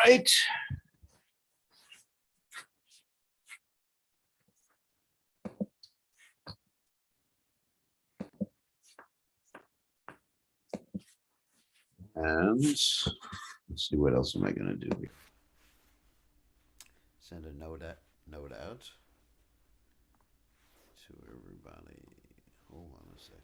right. And let's see, what else am I going to do here? Send a note out to everybody. Hold on a second.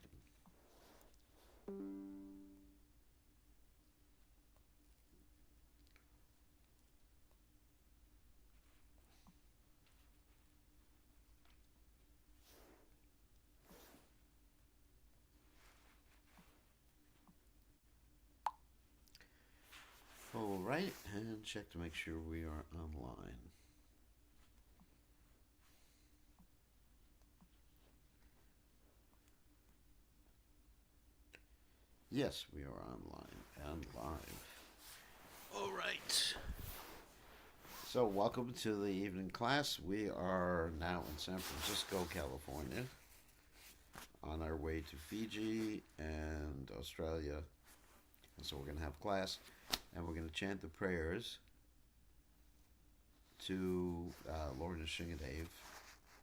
All right, and check to make sure we are online. Yes, we are online and live. All right. So, welcome to the evening class. We are now in San Francisco, California, on our way to Fiji and Australia. And so, we're going to have class, and we're going to chant the prayers to Lord Nrsingadev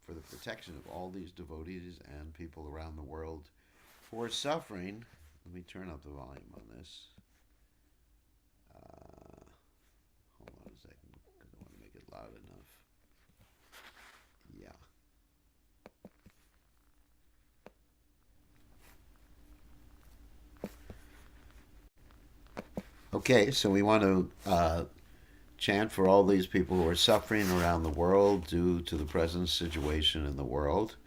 for the protection of all these devotees and people around the world who are suffering. Let me turn up the volume on this. Hold on a second, because I want to make it loud enough. Yeah. Okay, so we want to chant for all these people who are suffering around the world due to the present situation in the world.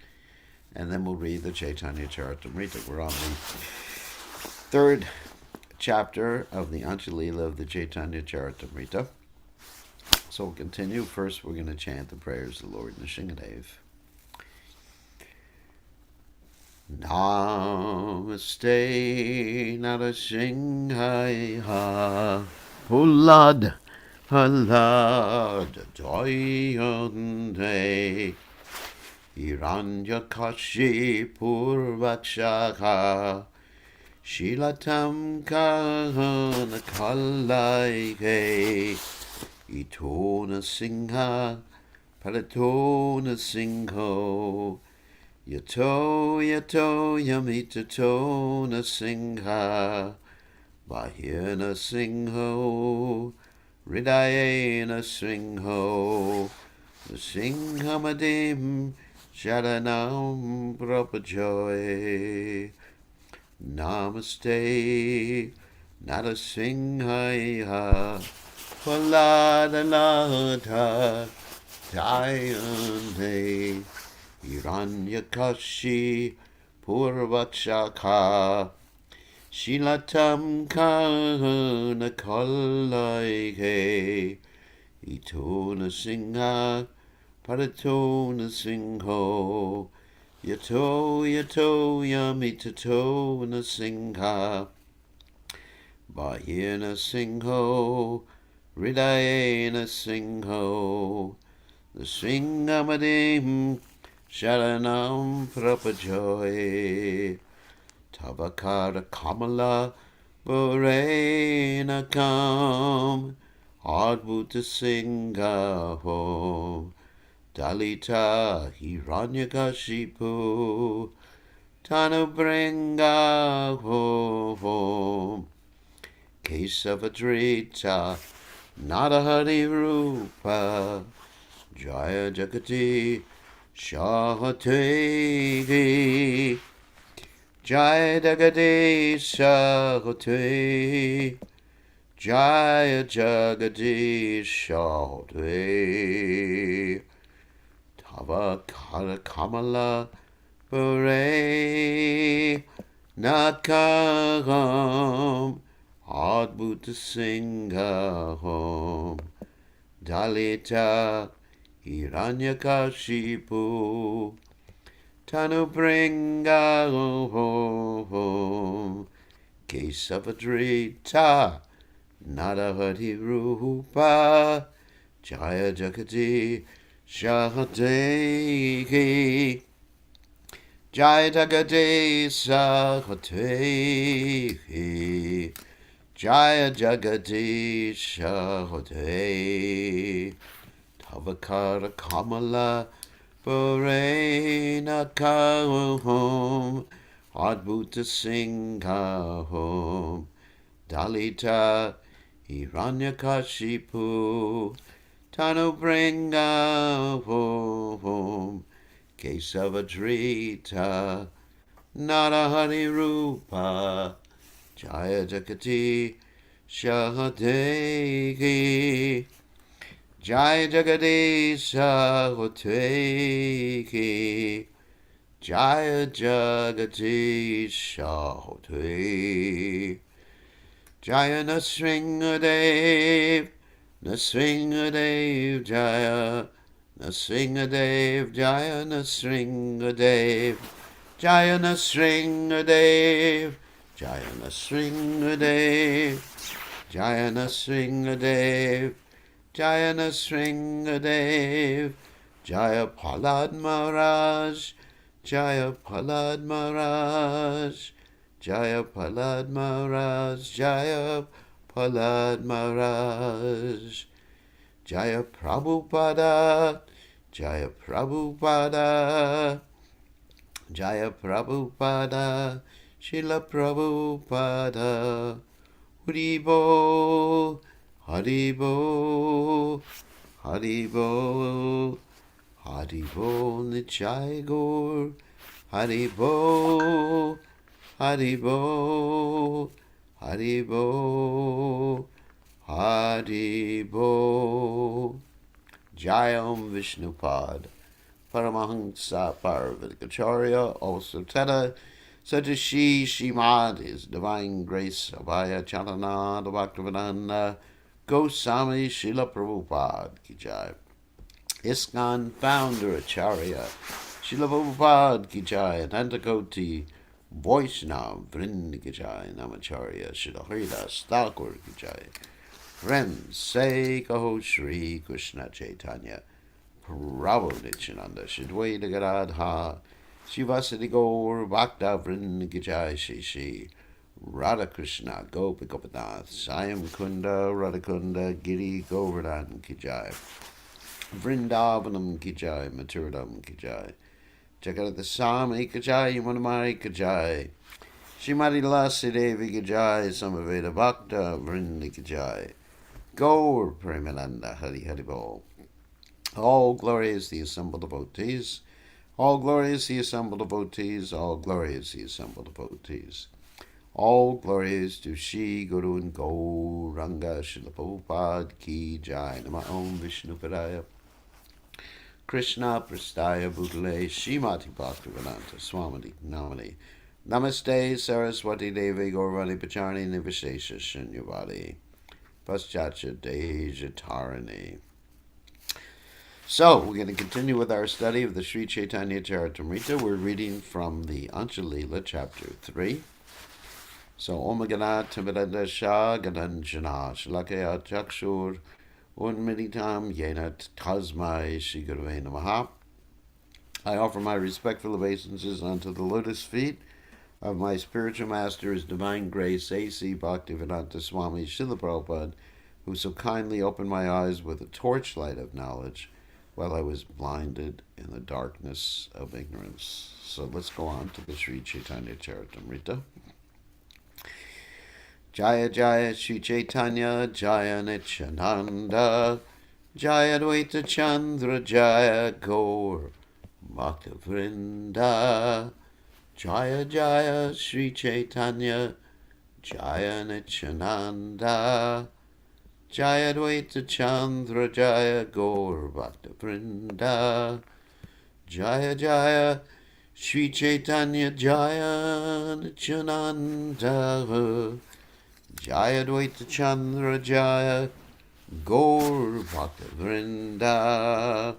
And then we'll read the Caitanya Caritamrta. We're on the third chapter of the Antya Lila of the Caitanya Caritamrta. So we'll continue. First, we're going to chant the prayers of Lord Nrsingadev. Namaste Narasimhaya Pulad Halad Jayante Hiranyakashi Purvakshaka Shilatam Kahana Kalaike Itona Singha Palatona Singho Yato Yamitato Singha Bahina Singho Ridayena Singho Singhamadim Sharanam Prapajoy Namaste Narasimhaya Paladanata Jayante Hiranyakashi Purvakshaka Shilatam Kana Kalaike Itona Singha Paratona Singho Yato Yamitato Singha Bahina Singho Ridayena Singho the Singhamadim Sharanam Prapajoy Tavakara Kamala Borena Kam Adbhuta Singha Hom Dalita Hiranyakashipu Tanubringa Hom Kesavadrita Nadahari Rupa Jaya Jagati Shahate Jaya Jagati Shahate Jaya Jagati Shahate Tava Kala Kamala Pure Nakam Adbhuta Singha Hom Dalita Hiranyakashipu Tanubringa Hom Kesavadrita Nadahati Rupa Jaya Jagati Shahate Jaya Jagati Shahate Jaya Jagadisha Hote Tavakara Kamala Purena Kahom Adbhuta Singha Hom Dalita Hiranyakashipu Tanu Bringa Hom Kesavadrita Narahari Rupa Jaya Jakati Shahadeki Jaya Jagadisha Hoteki Jaya Jagadisha Hoteki Jaya Nasringadev Nasringadev Jaya Nasringadev Jaya Nasringadev Jaya Nasringadev Jaya Nasringadev Jaya Nasringadev Jaya Nasringadev Jaya Palad Maharaj Jaya Palad Maharaj Jaya Palad Maharaj Jaya Palad Maharaj Jaya Prabhupada Jaya Prabhupada Jaya Prabhupada Srila Prabhupada Haribo Haribo Haribo Haribo Nichai Gaur Haribo Haribo Haribo Haribo Jayam Vishnupad Paramahansa Parvatikacharya, also Teta, such as Shimad, His Divine Grace, Abhaya Chalana, the Bhaktivedanta, Goswami, Srila Prabhupada, Ki Jai. ISKCON Founder Acharya, Srila Prabhupada, Ki Jai, Nantakoti, Vaishnav, Vrind, Ki Jai, Namacharya, Srila Haridas, Thakur, Ki Jai. Friends, say Kaho Shri Krishna Caitanya, Prabhu Nityananda, Shadwaita Gadadha, Shivasati Gaur, Bhakta Vrind Ki Jai Shri Radha Krishna, Gopi Gopinath, Sayam Kunda, Radha Kunda, Giri Govardhan Ki Jai, Vrindavanam Ki Jai, Maturadam Ki Jai, Jagat Sami Ki Jai, Yamunamari Ki Jai, Shrimati Lasi Devi Ki Jai, Samaveda Bhakta Vrind Ki Jai, Gaur Premananda Hari Hari Bol. All glory is the assembled devotees. All glory is the assembled devotees. All glory is the assembled devotees. All glory is to Shri Guru and Gauranga Srila Prabhupada Ki Jai. Nama Om Vishnu Padaya Krishna Prastaya Bhutale Shrimati Bhaktivedanta Swamini Namani Namaste Saraswati Devi Gaurvani Pacharni Nivishesha Shunyavadi Paschacha Deja Tarini. So, we're going to continue with our study of the Sri Caitanya Caritamrta. We're reading from the Antya Lila, chapter 3. So, Om Ganat Timadadasha Gananjana Shalakaya Chakshur Unmeditam Yenat Tasmai Shigurve Namaha. I offer my respectful obeisances unto the lotus feet of my spiritual master, His Divine Grace, A.C. Bhaktivedanta Swami Srila Prabhupada, who so kindly opened my eyes with a torchlight of knowledge while I was blinded in the darkness of ignorance. So let's go on to the Sri Caitanya Caritamrta. Jaya Jaya Sri Caitanya Jaya Nityananda Jaya Dvaita Chandra Jaya Gaur Bhakta Vrinda Jaya Jaya Sri Caitanya Jaya Nityananda Jaya Dvaita Chandra Jaya Gaur Bhakta Vrinda Jaya Jaya Sri Caitanya Jaya Nityananda Jaya Dvaita Chandra Jaya Gaur Bhakta Vrinda.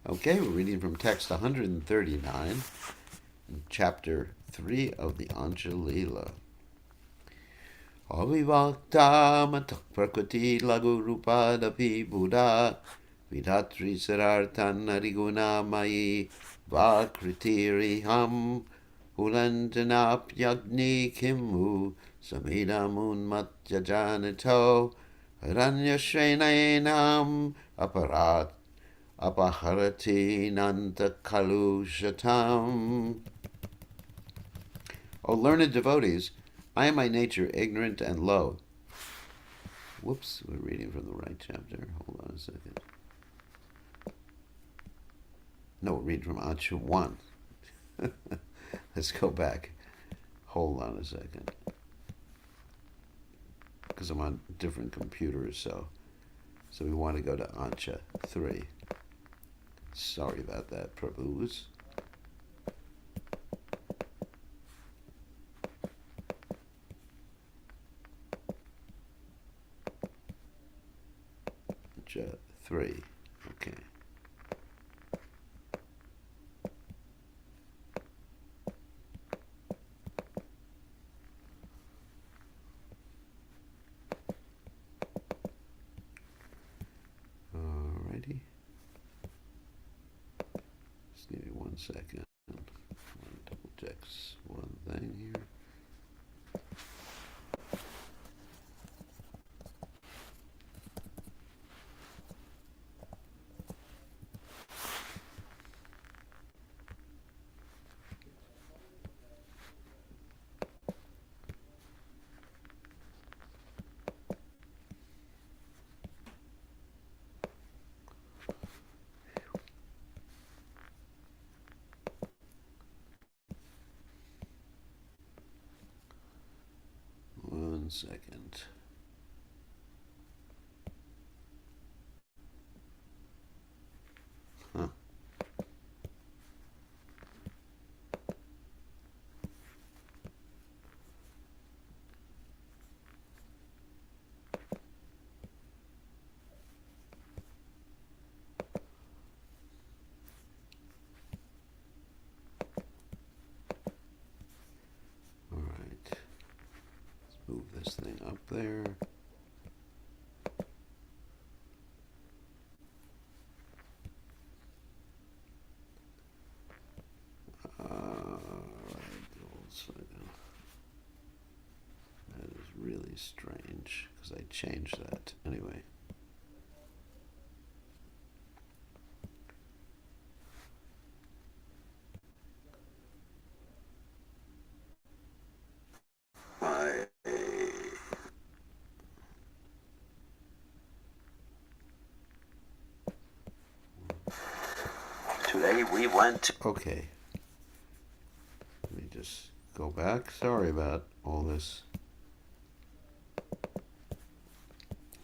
Okay, we're reading from text 139, chapter 3 of the Antya Lila. Avivakta matak prakriti lagu rupa dapi buddha vidatri sarartan nariguna mai vakritiriham Ulandanap yagni kimu samidamun matyajanito Ranyashrenainam apaharati nanta kalushatam. O learned devotees, I am by nature ignorant and low. Whoops, we're reading from the right chapter. Hold on a second. No, we're reading from Antya 1. Let's go back. Hold on a second. Because I'm on different computers, so we want to go to Antya 3. Sorry about that, Prabhus. Antya 3. Okay. Alrighty. Just give me 1 second. I want to double check one thing here. One second. Huh. All right. Let's move this thing up there. That is really strange because I changed that. Anyway. Today we went to... Okay. Let me just go back. Sorry about all this.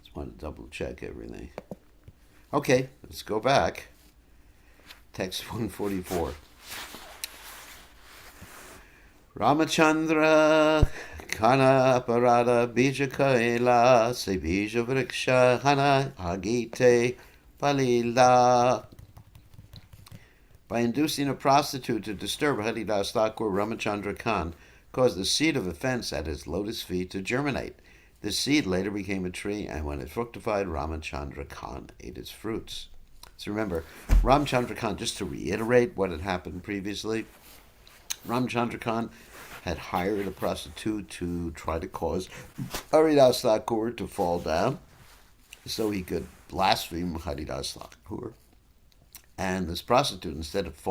Just want to double check everything. Okay, let's go back. Text 144. Ramachandra Kana Parada Bija Kaila Se Bija Vriksha Hana Agite Palila. By inducing a prostitute to disturb Haridas Thakur, Ramachandra Khan caused the seed of offense at his lotus feet to germinate. This seed later became a tree, and when it fructified, Ramachandra Khan ate its fruits. So remember, Ramachandra Khan, just to reiterate what had happened previously, Ramachandra Khan had hired a prostitute to try to cause Haridas Thakur to fall down so he could blaspheme Haridas Thakur. And this prostitute, instead of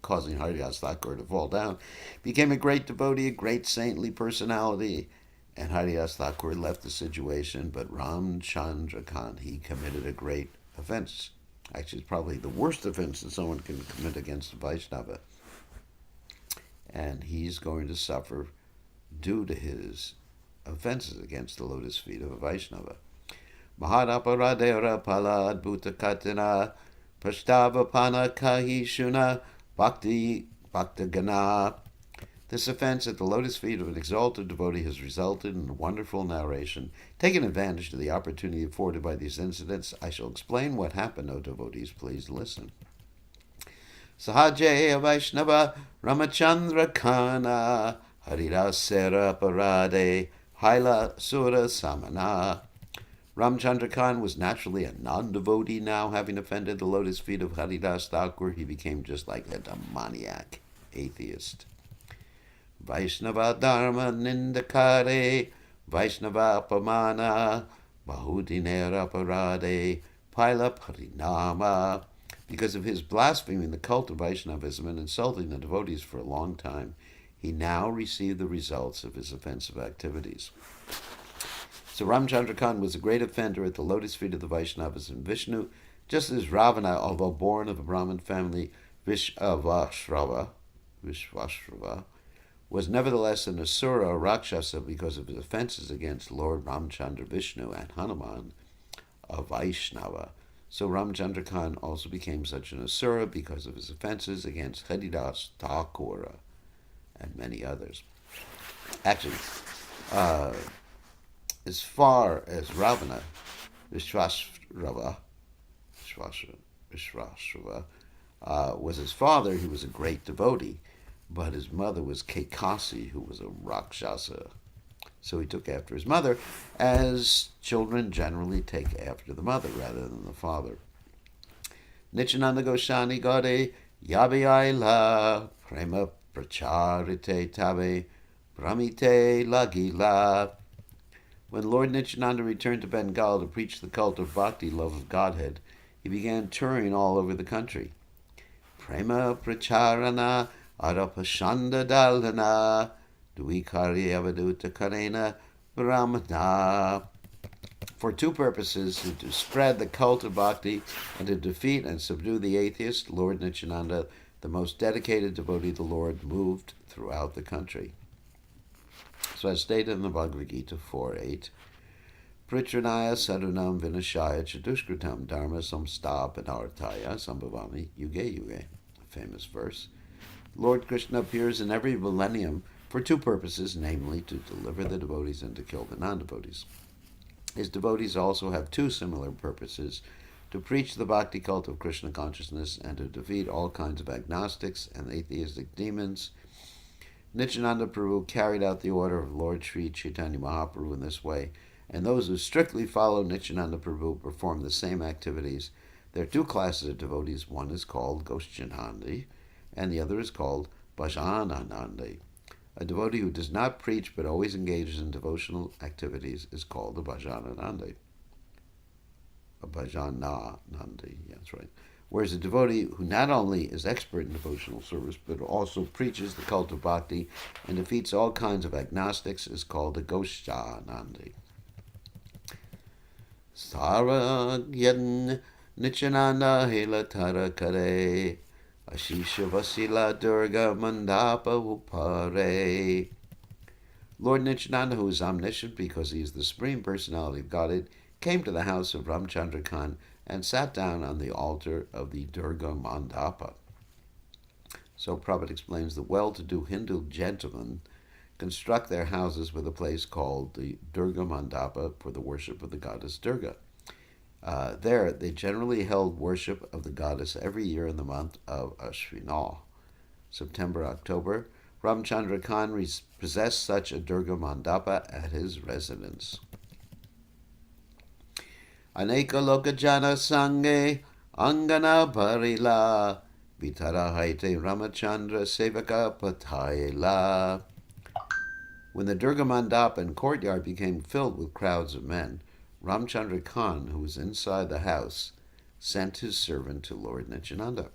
causing Haridas Thakur to fall down, became a great devotee, a great saintly personality. And Haridas Thakur left the situation, but Ramchandra Khan, he committed a great offense. Actually, it's probably the worst offense that someone can commit against a Vaishnava. And he's going to suffer due to his offenses against the lotus feet of a Vaishnava. Mahadaparadera palad bhutakatina Pashtava Pana Kahishuna Bhakti Bhaktagana. This offense at the lotus feet of an exalted devotee has resulted in a wonderful narration. Taking advantage of the opportunity afforded by these incidents, I shall explain what happened, O devotees. Please listen. Sahajaya Vaishnava Ramachandra Kana Harirasera Parade Haila Sura Samana. Ramchandra Khan was naturally a non-devotee now. Having offended the lotus feet of Haridas Thakur, he became just like a demoniac atheist. Vaishnava Dharma Nindakare, Vaishnava Pamana, Bahudinera Parade, Paila Parinama. Because of his blaspheming the cult of Vaishnavism and insulting the devotees for a long time, he now received the results of his offensive activities. So Ramchandra Khan was a great offender at the lotus feet of the Vaishnavas and Vishnu, just as Ravana, although born of a Brahmin family, Vishvashrava, was nevertheless an Asura, a Rakshasa, because of his offenses against Lord Ramchandra Vishnu and Hanuman, a Vaishnava. So Ramchandra Khan also became such an Asura because of his offenses against Haridas Thakura and many others. Actually, as far as Ravana, Vishvashrava, was his father, he was a great devotee, but his mother was Kaikasi, who was a Rakshasa. So he took after his mother, as children generally take after the mother rather than the father. Nityananda Goswami Gade Yabiaila Prema Pracharite Tabe Brahmite Lagila. When Lord Nityananda returned to Bengal to preach the cult of bhakti, love of Godhead, he began touring all over the country. Prema Pracharana Arapashanda Dalana Duikari Avaduta Karena Brahmana. For two purposes, to spread the cult of bhakti and to defeat and subdue the atheist, Lord Nityananda, the most dedicated devotee of the Lord, moved throughout the country. So as stated in the Bhagavad Gita 4.8, Pritranaya Sadunam Vinashaya Chadushkritam Dharma Samstapanartaya Sambhavami Yuge Yuge, a famous verse. Lord Krishna appears in every millennium for two purposes, namely to deliver the devotees and to kill the non-devotees. His devotees also have two similar purposes: to preach the bhakti cult of Krishna consciousness and to defeat all kinds of agnostics and atheistic demons. Nityananda Prabhu carried out the order of Lord Sri Caitanya Mahaprabhu in this way, and those who strictly follow Nityananda Prabhu perform the same activities. There are two classes of devotees. One is called Gosjanandi, and the other is called Bhajananandi. A devotee who does not preach but always engages in devotional activities is called a Bhajananandi. A Bhajananandi, that's right. Whereas a devotee who not only is expert in devotional service but also preaches the cult of bhakti and defeats all kinds of agnostics is called a Gosjanandi. Saragyan Nityananda Hilatara Kare Ashisha Vasila Durga Mandapa Upare. Lord Nityananda, who is omniscient because he is the Supreme Personality of Godhead, came to the house of Ramchandra Khan and sat down on the altar of the Durga Mandapa. So Prabhupada explains the well-to-do Hindu gentlemen construct their houses with a place called the Durga Mandapa for the worship of the goddess Durga. There, they generally held worship of the goddess every year in the month of Ashwina, September, October. Ramchandra Khan possessed such a Durga Mandapa at his residence. Aneka Lokajana Sange Angana Parila Vitara Haite Ramachandra Sevaka Patayla. When the Durga Mandapa and courtyard became filled with crowds of men, Ramchandra Khan, who was inside the house, sent his servant to Lord Nityananda.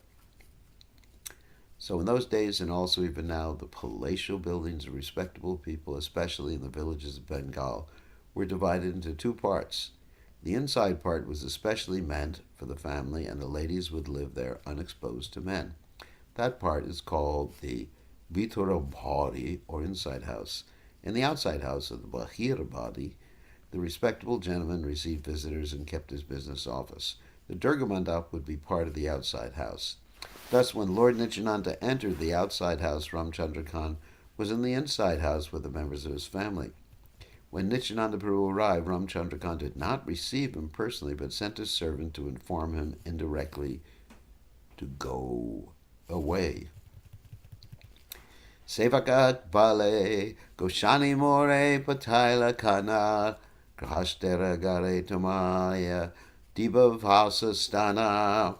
So in those days, and also even now, the palatial buildings of respectable people, especially in the villages of Bengal, were divided into two parts. The inside part was especially meant for the family, and the ladies would live there unexposed to men. That part is called the Vitarabhari, or inside house. In the outside house of the Bahirabhari, the respectable gentleman received visitors and kept his business office. The Durga Mandap would be part of the outside house. Thus, when Lord Nityananda entered the outside house, Ramchandra Khan was in the inside house with the members of his family. When Nityananda Prabhu arrived, Ramchandra Khan did not receive him personally, but sent his servant to inform him indirectly to go away. Sevakat Bale, Goshani More, Pataila Kana, Grashtera Gare Tamaya, Dibavasa Stana.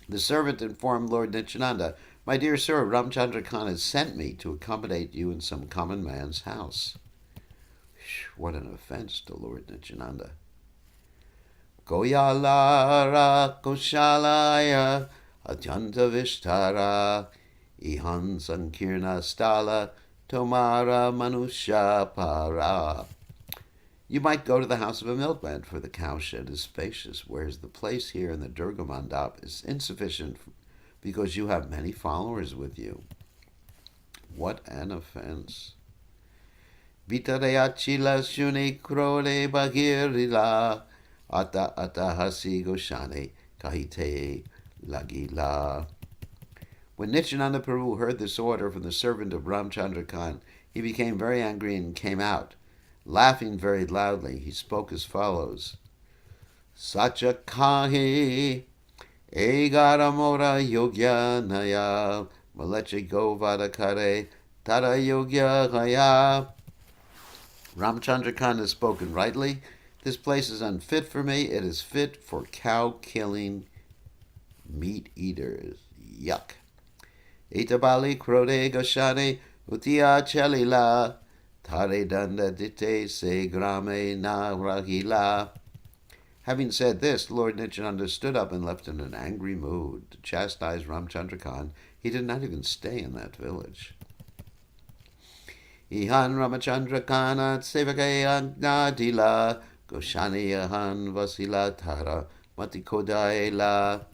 The servant informed Lord Nityananda, My dear sir, Ramchandra Khan has sent me to accommodate you in some common man's house. What an offense to Lord Nityananda. Goyalara Koshalaya Atyanta Vishtara Ihan Sankirna Stala Tomara Manusha Para. You might go to the house of a milkman, for the cowshed is spacious, whereas the place here in the Durga Mandap is insufficient because you have many followers with you. What an offense. Vitarayachila shuni krone bagirila ata hasi goshane kahite lagila. When Nityananda Prabhu heard this order from the servant of Ramchandra Khan, he became very angry and came out. Laughing very loudly, he spoke as follows. Sacha kahi egaramora yogya naya maleche govada kare tara yogya gaya. Ramchandra Khan has spoken rightly. This place is unfit for me. It is fit for cow-killing meat eaters. Yuck. Itabali krode gashane utia chalila tare danda dite se grame na rahila. Having said this, Lord Nityananda stood up and left in an angry mood to chastise Ramchandra Khan. He did not even stay in that village. Ihan Ramachandra Kana Sevake Agnadila Goshani Ahan Vasila Tara Matikodaela.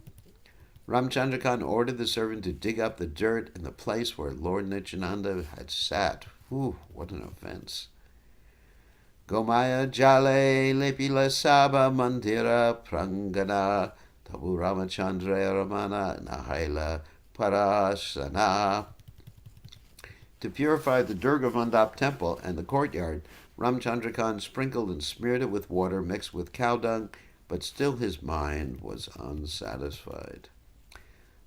Ramchandra Khan ordered the servant to dig up the dirt in the place where Lord Nityananda had sat. What an offense. Gomaya Jale Lepila Saba Mandira Prangana Tabu Ramachandra Ramana Nahaila Parasana. To purify the Durga Mandap temple and the courtyard, Ramchandra Khan sprinkled and smeared it with water mixed with cow dung, but still his mind was unsatisfied.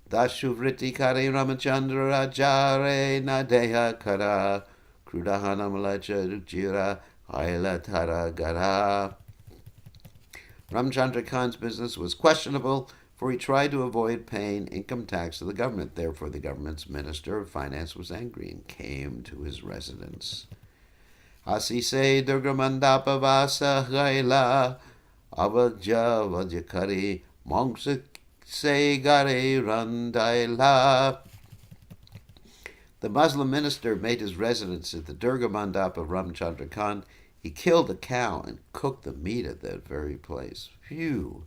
Dashuvriti kare Ramachandra Rajare Nadeha Kara Krudahana Malacha Jira Haila Tara Gara. Ramchandra Khan's business was questionable, for he tried to avoid paying income tax to the government. Therefore, the government's minister of finance was angry and came to his residence. Asise Durga Mandapa Vasa Gaila Avajya Vajakari Mongsa Se Gare Randaila. The Muslim minister made his residence at the Durga Mandap of Ramchandra Khan. He killed a cow and cooked the meat at that very place. Phew!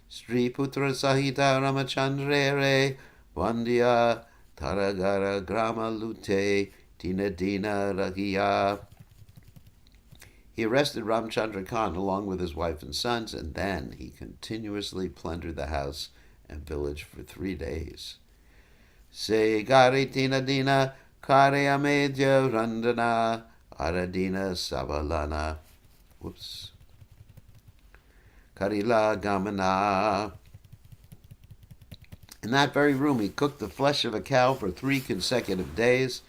Sri Putra Sahita Ramachandrere Vandya Taragara Grama Lute Tina Dina Ragiya. He arrested Ramchandra Khan along with his wife and sons, and then he continuously plundered the house and village for 3 days. Se Gari Tina Dina Kare Amedya Randana Aradina Sabalana. Karila Gamana. In that very room, he cooked the flesh of a cow for 3 consecutive days.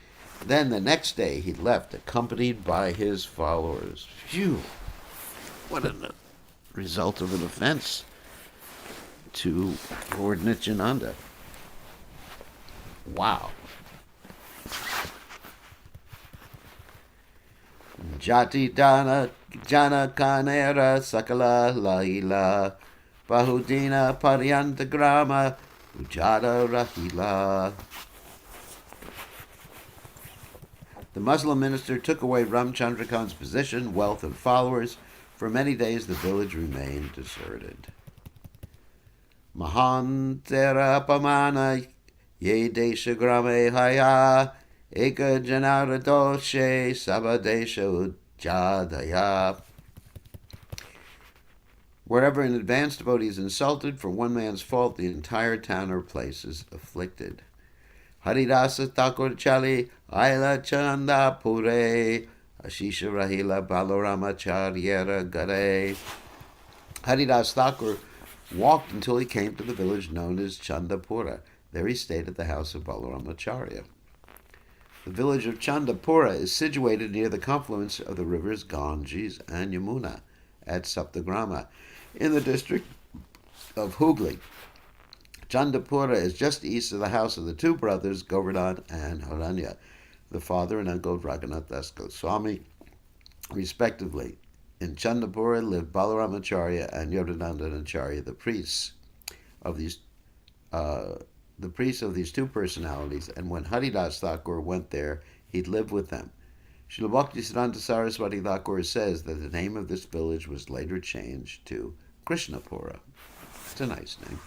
Then the next day, he left, accompanied by his followers. Phew! What a result of an offense to Lord Nityananda. Wow. Jati Dana Jana Kanera Sakala Laila Bahudina Paryanta Grama Ujada Rahila. The Muslim minister took away Ramchandra Khan's position, wealth, and followers. For many days the village remained deserted. Mahantera Pamana Ye Desha Grame Haya Eka Janara Doshe Sabadesha Ujadaya. Wherever an advanced devotee is insulted for one man's fault, the entire town or place is afflicted. Haridasa Thakur Chali Aila Chanda Pure Ashisha Rahila Balarama Charyera Gare. Haridas Thakur walked until he came to the village known as Chandapura. There he stayed at the house of Balaramacharya. The village of Chandapura is situated near the confluence of the rivers Ganges and Yamuna at Saptagrama in the district of Hooghly. Chandapura is just east of the house of the two brothers, Govardhan and Haranya, the father and uncle of Raghunath Das Goswami, respectively. In Chandapura lived Balaramacharya and Yoganandanacharya, the priests of these two personalities, and when Haridas Thakur went there, he lived with them. Srila Bhaktisiddhanta Saraswati Thakur says that the name of this village was later changed to Krishnapura. It's a nice name.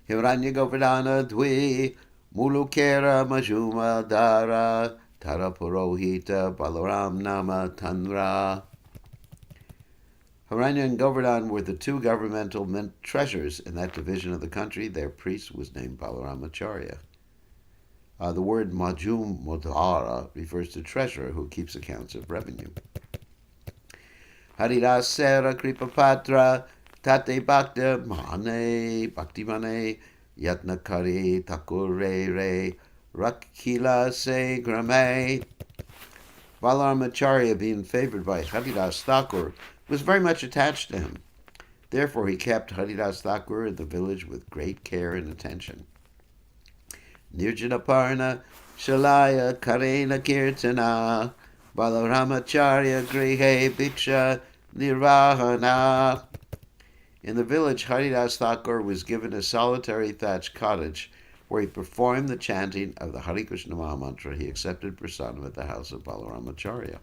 Hiranya Govardhana Dwi Mulukera Majuma Dara Tarapurohita Balaram Nama Tanra. Hiranya and Govardhan were the two governmental treasurers in that division of the country. Their priest was named Balaramacharya. The word Majum Modhara refers to treasurer who keeps accounts of revenue. Haridas Sera Kripapatra Tate Bhakta Mane Bhakti Mane Yatnakari Takure Re Rakhila Se Grame. Balaramacharya, being favored by Haridas Thakur, was very much attached to him. Therefore, he kept Haridas Thakur in the village with great care and attention. Nirjanaparna Shalaya Karena Kirtana Balaramacharya Grihe Bhiksha Nirvahana. In the village, Haridas Thakur was given a solitary thatched cottage where he performed the chanting of the Hare Krishna Mahamantra. He accepted prasadam at the house of Balaramacharya.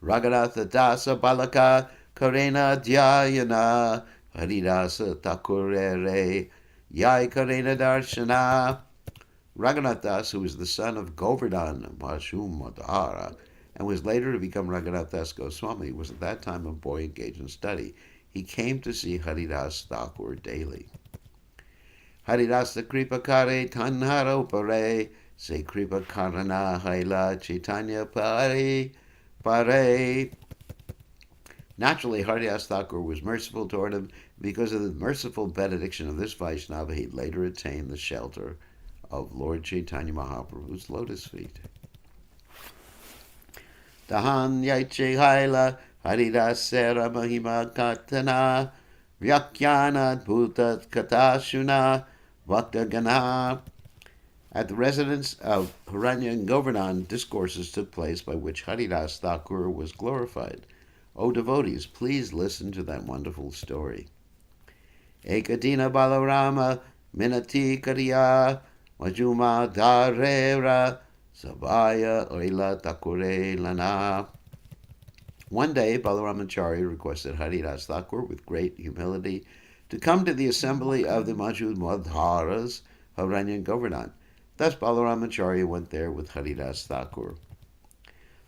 Raghunatha Dasa Balaka Karena Dhyayana Haridasa Thakurere Yai Karena Darshana. Raghunath Das, who was the son of Govardhan Majum Madhara and was later to become Raghunath Das Goswami, was at that time a boy engaged in study. He came to see Haridas Thakur daily. Haridasa Kripakare Tanhara Upare Se Kripakarana Haila Caitanya Pare. Naturally, Haridas Thakur was merciful toward him. Because of the merciful benediction of this Vaishnava, he later attained the shelter of Lord Chaitanya Mahaprabhu's lotus feet. Dahan Yaiche Haila Haridas Sera Mahima Katana Vyakhyana Bhuta Katashuna Bhakta Gana. At the residence of Hiranya and Govardhan, discourses took place by which Haridas Thakur was glorified. O devotees, please listen to that wonderful story. Ekadina Balarama Minati Kariya Majuma Darera Sabaya Oila Takure Lana. One day, Balaramacharya requested Haridas Thakur with great humility to come to the assembly of the Majud Madharas, Hiranya and Govardhan. Thus Balaramacharya went there with Haridas Thakur.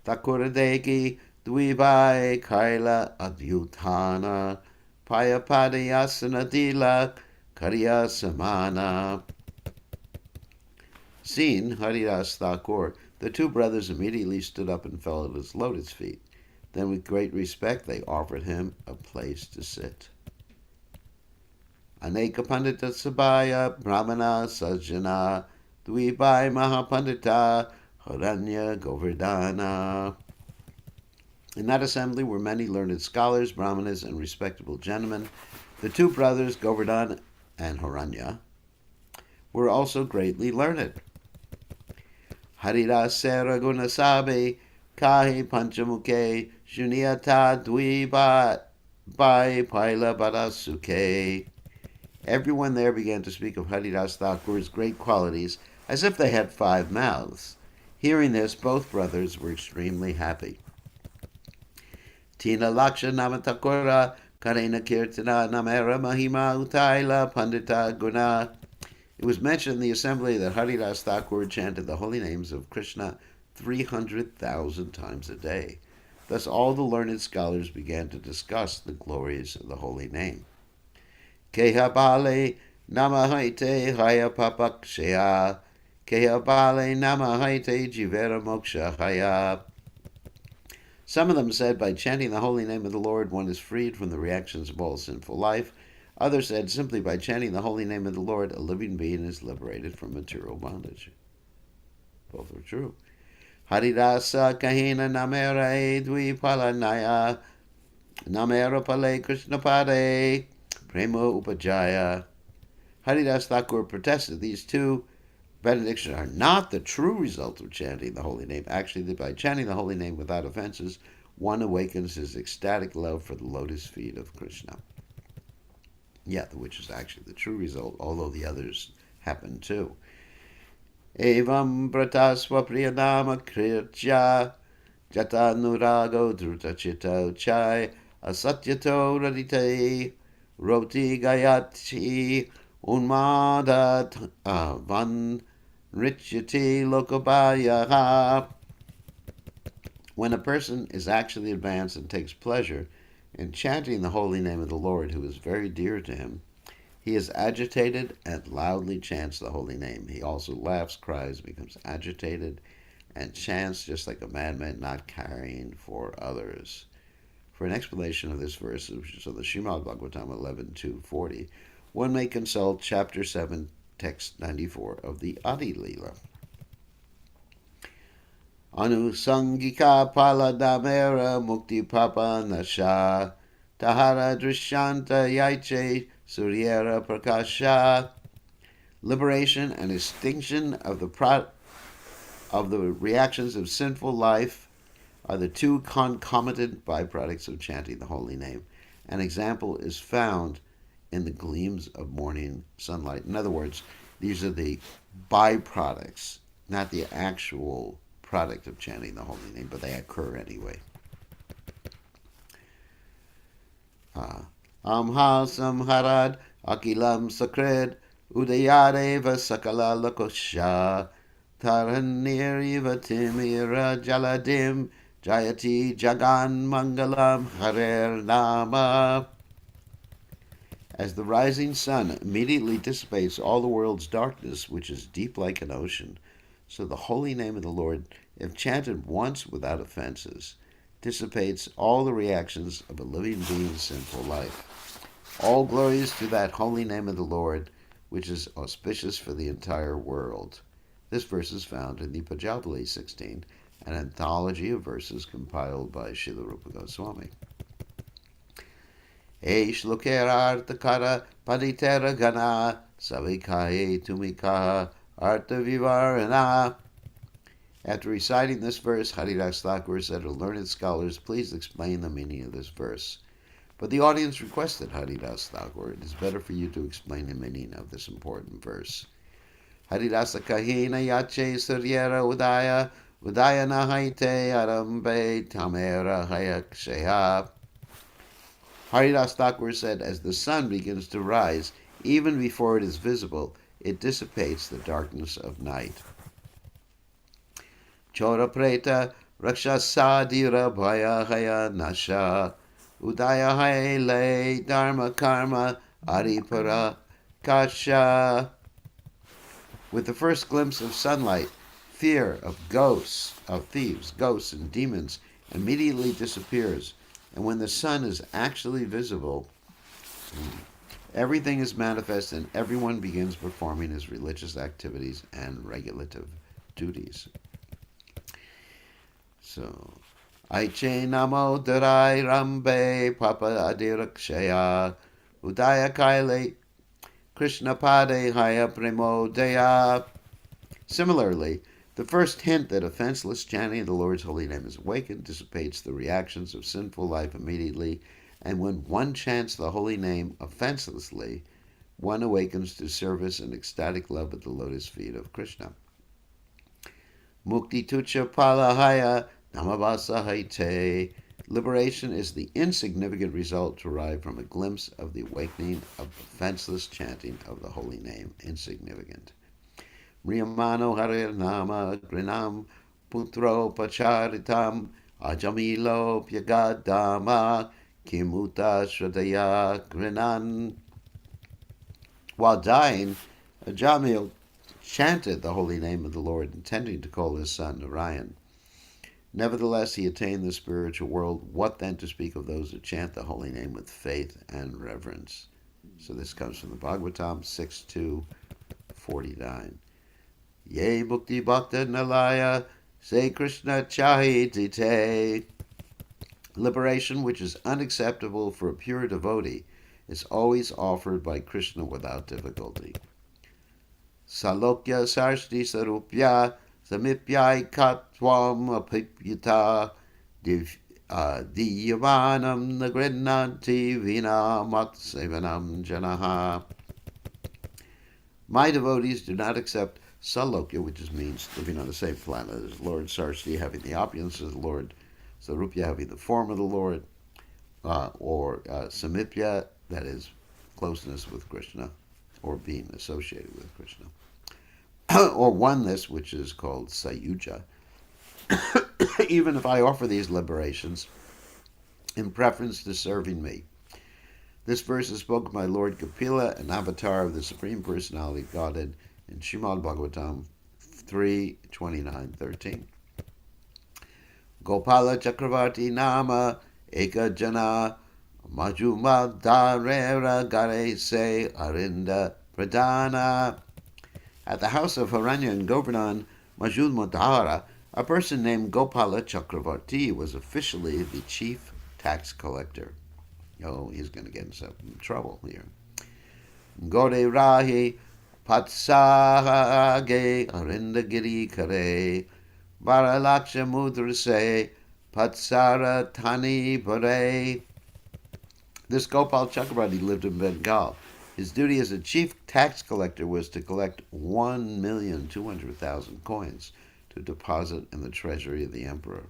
Thakuradeki Dvibai Kaila Adhyutana Payapadayasana Dila Karya Samana. Seeing Haridas Thakur, the two brothers immediately stood up and fell at his lotus feet. Then with great respect they offered him a place to sit. Aneka Pandita Sabaya Brahmana Sajjana Dvibai Mahapandita Haranya Govardhana. In that assembly were many learned scholars, brahmanas, and respectable gentlemen. The two brothers, Govardhan and Haranya, were also greatly learned. Haridas Sera Gunasabe Kahi Panchamuke Shuniyata Dvibai Paila Badasuke. Everyone there began to speak of Haridas Thakur's great qualities as if they had 5 mouths. Hearing this, both brothers were extremely happy. Tina Laksha Namatakura Karena Kirtana Namera Mahima Utaila Pandita Guna. It was mentioned in the assembly that Haridas Thakur chanted the holy names of Krishna 300,000 times a day. Thus all the learned scholars began to discuss the glories of the holy name. Kehabale Namahaite Haya Papakshaya Kehabale Namahaite Jivera Moksha Haya. Some of them said by chanting the holy name of the Lord one is freed from the reactions of all sinful life. Others said simply by chanting the holy name of the Lord a living being is liberated from material bondage. Both are true. Haridasa Kahina Namera Dvi Palanaya Namera Pale Krishna Pade Prema Upajaya. Haridas Thakur protested these two benedictions are not the true result of chanting the holy name. Actually, by chanting the holy name without offenses, one awakens his ecstatic love for the lotus feet of Krishna. Yeah, which is actually the true result, although the others happen too. Evam pratasva priyanama kritya jata nurago druta chitta chai asatyato radite roti gayati unmada van richyati lokabaya. When a person is actually advanced and takes pleasure in chanting the holy name of the Lord, who is very dear to him, he is agitated and loudly chants the holy name. He also laughs, cries, becomes agitated, and chants just like a madman, not caring for others. For an explanation of this verse, which is on the Srimad Bhagavatam 11.2.40, one may consult Chapter 7, Text 94 of the Adi Lila. Anusangika paladamera mukti papa nasha tahara drishyanta yaiche suryera prakasha. Liberation and extinction of the reactions of sinful life are the two concomitant byproducts of chanting the holy name. An example is found in the gleams of morning sunlight. In other words, these are the byproducts, not the actual product of chanting the holy name, but they occur anyway. Amha samharad akilam sakred udayareva sakala lakosha taraniriva timira jaladim jayati jagan mangalam harer nama. As the rising sun immediately dissipates all the world's darkness, which is deep like an ocean, so the holy name of the Lord, if chanted once without offenses, dissipates all the reactions of a living being's sinful life. All glories to that holy name of the Lord, which is auspicious for the entire world. This verse is found in the Pajapali 16, an anthology of verses compiled by Srila Rupa Goswami. Eish lokera artakara paditera gana savikaye tumika arta vivarana. After reciting this verse, Haridas Thakur said to learned scholars, please explain the meaning of this verse. But the audience requested Haridas Thakur, it is better for you to explain the meaning of this important verse. Haridasa kahina yache suryera udaya nahaite arambe tamera hayaksheha. Haridas Thakur said, as the sun begins to rise, even before it is visible, it dissipates the darkness of night. Chora preta rakshasadira bhaya haya nasha udaya haile dharma karma aripara kasha. With the first glimpse of sunlight, fear of ghosts, of thieves, ghosts, and demons immediately disappears. And when the sun is actually visible, everything is manifest and everyone begins performing his religious activities and regulative duties. So, Aiche namo darai rambe papa adirakshaya udaya kaile Krishna pade haya premo daya. Similarly, the first hint that offenseless chanting of the Lord's holy name is awakened dissipates the reactions of sinful life immediately, and when one chants the holy name offenselessly, one awakens to service and ecstatic love at the lotus feet of Krishna. Mukti tucha palahaya namavasa haite. Liberation is the insignificant result derived from a glimpse of the awakening of offenseless chanting of the holy name. Insignificant. Mriyamano harir nama grinam putro pacharitam ajamilo pyagadama kimuta shradaya grinan. While dying, Ajamil chanted the holy name of the Lord, intending to call his son Narayan. Nevertheless, he attained the spiritual world. What then to speak of those who chant the holy name with faith and reverence? So this comes from the Bhagavatam 6.2.49. Ye mukti bhakta nalaya se Krishna chahitite. Liberation which is unacceptable for a pure devotee is always offered by Krishna without difficulty. Salokya sarshti sarupya samipyai katvam apipyata diyavanam nagrinanti vina matsevanam janaha. My devotees do not accept Salokya, which means living on the same planet as Lord Sarshti, having the opulence of the Lord, Sarupya having the form of the Lord, or Samipya, that is closeness with Krishna, or being associated with Krishna, or oneness, which is called Sayuja. Even if I offer these liberations in preference to serving me. This verse is spoken by Lord Kapila, an avatar of the Supreme Personality of Godhead, in Srimad Bhagavatam 3:29-13. Gopala Chakravarti Nama Eka Jana Majuma Darera Gare Se Arinda Pradana. At the house of Haranya and Govardhan Majudmadhara, a person named Gopala Chakravarti was officially the chief tax collector. Oh, he's going to get himself in trouble here. Gore Rahi Patsahage Arindagiri Kare Varalaksha Mudrase Patsara Tani Pare. This Gopal Chakravarti lived in Bengal. His duty as a chief tax collector was to collect 1,200,000 coins to deposit in the treasury of the emperor.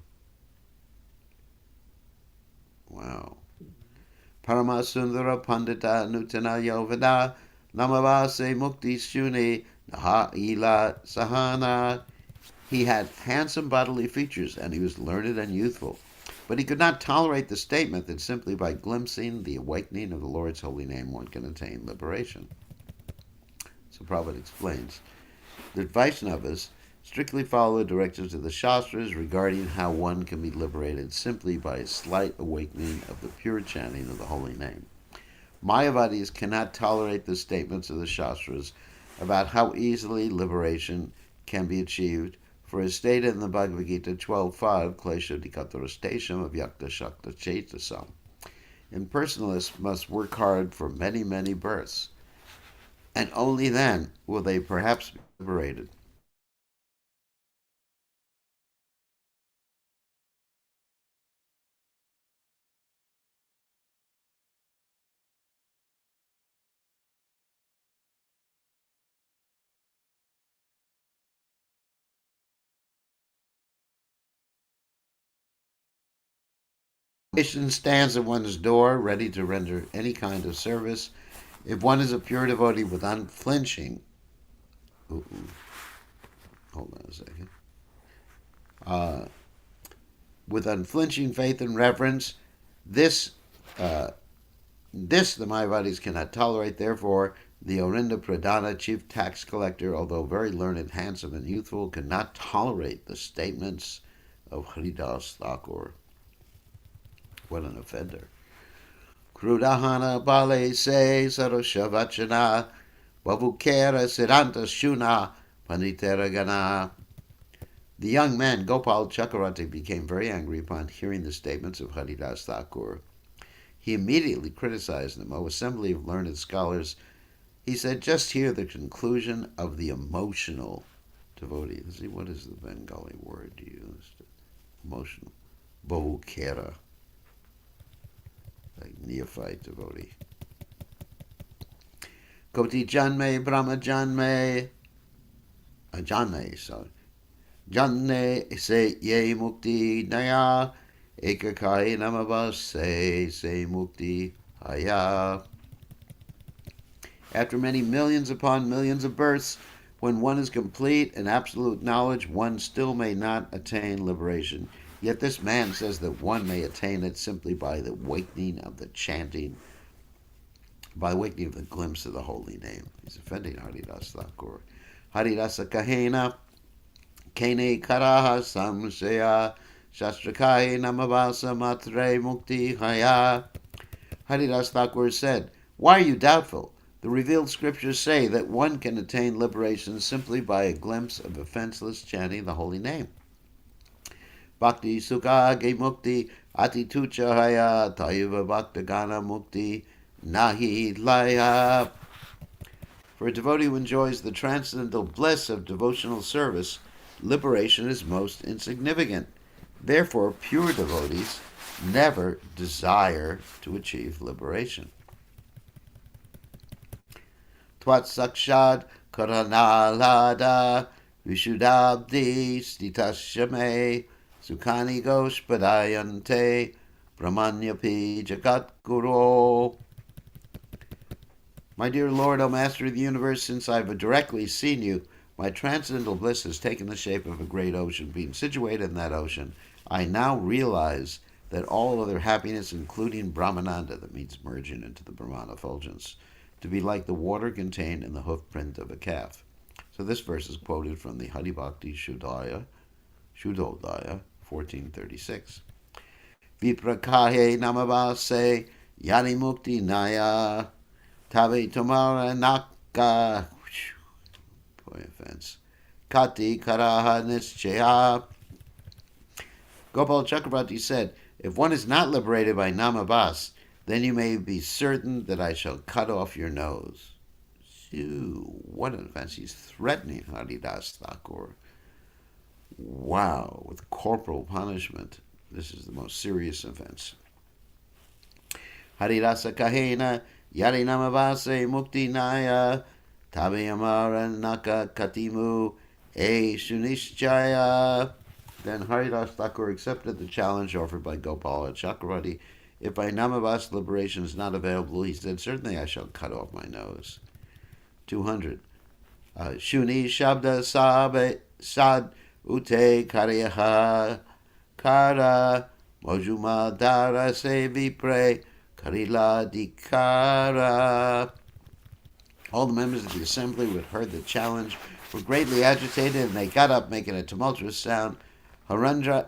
Wow. Paramasundara Pandita Nutana Yovada Namavase Mukti Shuni Naha Ila Sahana. He had handsome bodily features, and he was learned and youthful. But he could not tolerate the statement that simply by glimpsing the awakening of the Lord's holy name one can attain liberation. So Prabhupada explains that Vaishnavas strictly follow the directives of the Shastras regarding how one can be liberated simply by a slight awakening of the pure chanting of the holy name. Mayavadis cannot tolerate the statements of the Shastras about how easily liberation can be achieved, for as stated in the Bhagavad Gita 12.5, Klesha Dikatorastesham Avyakta Shakta Chetasam. Impersonalists must work hard for many, many births, and only then will they perhaps be liberated. Salvation stands at one's door, ready to render any kind of service. If one is a pure devotee with unflinching, hold on a second, with unflinching faith and reverence, this the Mayavadis cannot tolerate. Therefore, the Orinda Pradana, chief tax collector, although very learned, handsome, and youthful, could not tolerate the statements of Haridas Thakur. What an offender. Krudahana Bale Se Saroshavachana Bavukera Siddhanta Shuna Panditera Gana. The young man, Gopal Chakravarti, became very angry upon hearing the statements of Haridas Thakur. He immediately criticized them. O assembly of learned scholars, he said, just hear the conclusion of the emotional devotee. Let's see, what is the Bengali word used? Emotional. Bavukera. Like neophyte devotee. Koti Janme Brahma Janme Janme, sorry. Janne se ye mukti naya ekakai namavas se mukti haya. After many millions upon millions of births, when one is complete in absolute knowledge, one still may not attain liberation. Yet this man says that one may attain it simply by the awakening of the chanting, by awakening of the glimpse of the holy name. He's offending Haridas Thakur. Haridasa Kahena, Kene Karaha Samshaya, Shastrakai Namavasa Matre Mukti Haya. Haridas Thakur said, why are you doubtful? The revealed scriptures say that one can attain liberation simply by a glimpse of offenseless chanting the holy name. Bhakti Sukha Ge Mukti Ati Tucha Haya Tayuva Bhakta Gana Mukti nahi laya. For a devotee who enjoys the transcendental bliss of devotional service, liberation is most insignificant. Therefore, pure devotees never desire to achieve liberation. Twat sakshad karanalada vishudabdi stitashame sukani goshpadayante brahmanyapi jagat guru. My dear Lord, O Master of the Universe, since I have directly seen you, my transcendental bliss has taken the shape of a great ocean. Being situated in that ocean, I now realize that all other happiness, including Brahmananda, that means merging into the Brahman effulgence, to be like the water contained in the hoof print of a calf. So this verse is quoted from the Hari Bhakti Shuddhodaya, 1436. Viprakahe namavase yani mukti naya tabe tomara naka. Boy, offense. Kati karaha nischaya. Gopal Chakravarti said, if one is not liberated by namabas, then you may be certain that I shall cut off your nose. Phew, what an offense. He's threatening Haridas Thakur. Wow, with corporal punishment. This is the most serious offense. Harirasa kahena yari namavase mukti naya tabe amara naka katimu e shunishchaya. Then Haridas Thakur accepted the challenge offered by Gopala Chakravarti. If by Namavas liberation is not available, he said, certainly I shall cut off my nose. 200. Shuni Shabda Sabe Sad Ute Karyaha Kara Mojuma Dara Se Vipre Karila Dikara. All the members of the assembly who had heard the challenge were greatly agitated, and they got up, making a tumultuous sound. Haranya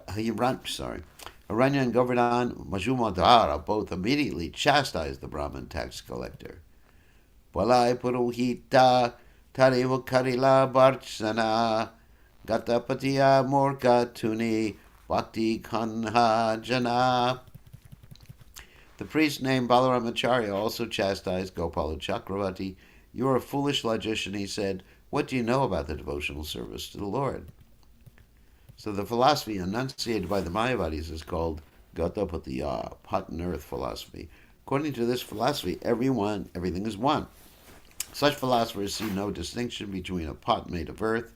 and Govardhan Majumadhara both immediately chastised the Brahmin tax collector. Balai Purohita Tariva Karila Barchana Gatapatiya Morka Tuni Bhakti Kanha Jana. The priest named Balaramacharya also chastised Gopala Chakravarti. You are a foolish logician, he said. What do you know about the devotional service to the Lord? So the philosophy enunciated by the Mayavadis is called Gatapatiya, pot and earth philosophy. According to this philosophy, everything is one. Such philosophers see no distinction between a pot made of earth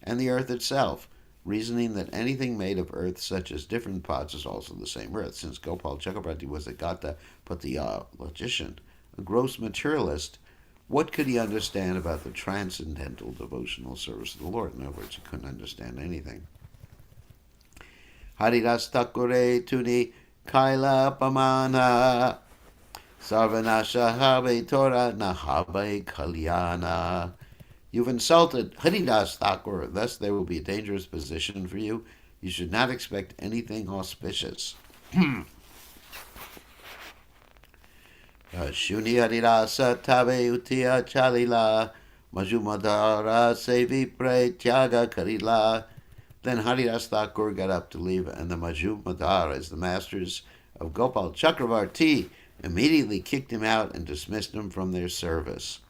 and the earth itself, reasoning that anything made of earth, such as different pots, is also the same earth. Since Gopal Chakravarti was a Gatapatiya logician, a gross materialist, what could he understand about the transcendental devotional service of the Lord? In other words, he couldn't understand anything. Haridas Thakure Tuni Kaila Pamana Sarvanasha Habe Torah Nahabe Kalyana. You've insulted Haridas Thakur, thus there will be a dangerous position for you. You should not expect anything auspicious. Shuni Harirasa Tabe Utiya Chalila Majumadara Sevi Pre Tyaga Karila. Then Haridas Thakur got up to leave, and the Majumadharas, the masters of Gopal Chakravarti, immediately kicked him out and dismissed him from their service.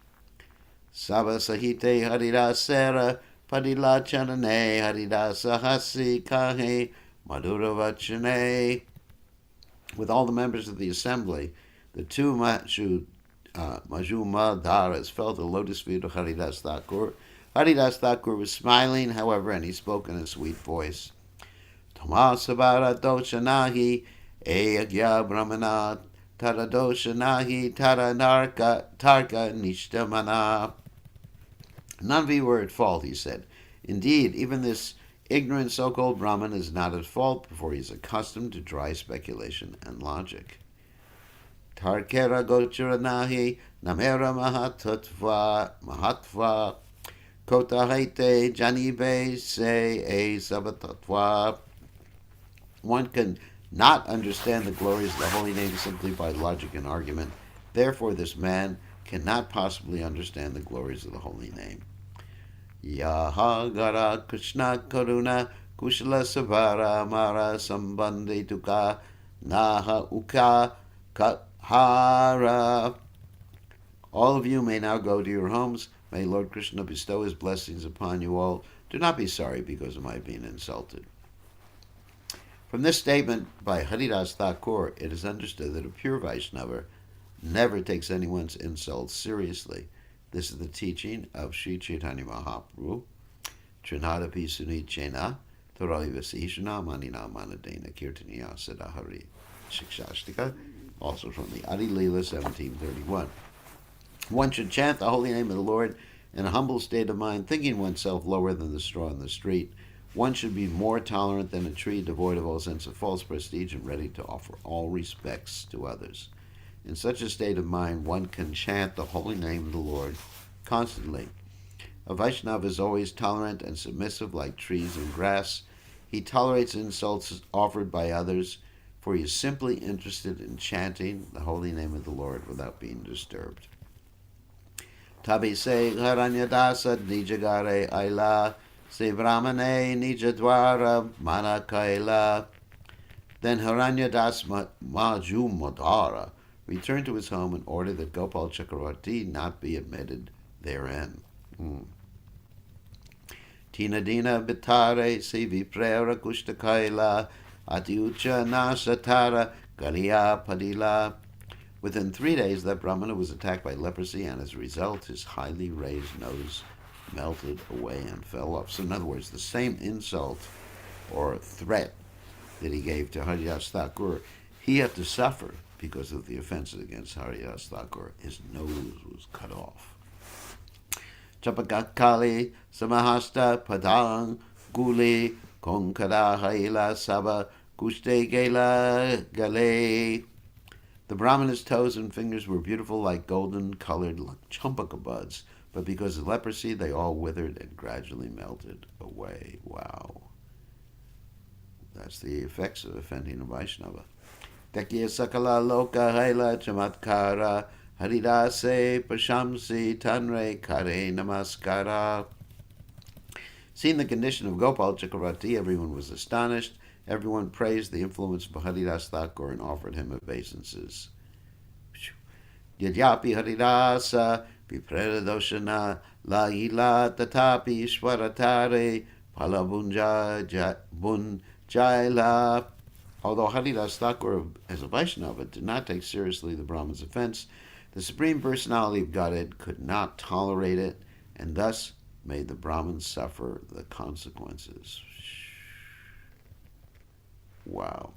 Sava Sahite Harirasera Padila Chanane Haridasa Hasi Kahe Madhuravachane. With all the members of the assembly, the two Majumadharas felt the lotus feet of Haridas Thakur. Haridas Thakur was smiling, however, and he spoke in a sweet voice. Tamasavara doshanahi eyagya brahmana tara doshanahi tara narka tarka nishtamana. None of you were at fault, he said. Indeed, even this ignorant so-called Brahmin is not at fault, before he is accustomed to dry speculation and logic. Tarkera gochuranahi namera mahatva Kota haite janibe se e sabatatva. One can not understand the glories of the holy name simply by logic and argument. Therefore, this man cannot possibly understand the glories of the holy name. Yaha gara Krishna karuna kushala savara mara sambandhe tuka naha uka kahara. All of you may now go to your homes. May Lord Krishna bestow his blessings upon you all. Do not be sorry because of my being insulted. From this statement by Haridas Thakur, it is understood that a pure Vaishnava never takes anyone's insults seriously. This is the teaching of Sri Caitanya Mahaprabhu. Trinadapi Sunichena Tarayvasishana Manina Manadena Kirtaniya Sadahari Shikshashtika, also from the Adi Lila 1731. One should chant the holy name of the Lord in a humble state of mind, thinking oneself lower than the straw in the street. One should be more tolerant than a tree, devoid of all sense of false prestige and ready to offer all respects to others. In such a state of mind, one can chant the holy name of the Lord constantly. A Vaishnava is always tolerant and submissive like trees and grass. He tolerates insults offered by others, for he is simply interested in chanting the holy name of the Lord without being disturbed. Tabi se haranyadasa nijagare aila se brahmane nijadwara manakaila. Then Haranyadas Majumadara returned to his home and ordered that Gopal Chakravarti not be admitted therein. Tinadina bitare se viprera kushtakaila atiucha nasatara galiya padila. Within 3 days, that Brahmana was attacked by leprosy, and as a result, his highly raised nose melted away and fell off. So in other words, the same insult or threat that he gave to Haridas Thakur, he had to suffer because of the offenses against Haridas Thakur. His nose was cut off. Chapakakali samahasta padang guli konkada haila saba kushte gela gale. The Brahmana's toes and fingers were beautiful like golden-colored champaka buds, but because of leprosy, they all withered and gradually melted away. Wow. That's the effects of offending a Vaishnava. Tekya sakala loka haila chamatkara haridase pashamsi tanre kare namaskara. Seeing the condition of Gopal Chakravarti, everyone was astonished. Everyone praised the influence of Haridas Thakur and offered him obeisances. Yadyapi Haridasa vipreradoshana la ila tatapi shwaratare palabunjaila. Although Haridas Thakur, as a Vaishnava, did not take seriously the Brahman's offense, the Supreme Personality of Godhead could not tolerate it, and thus made the Brahman suffer the consequences. Wow.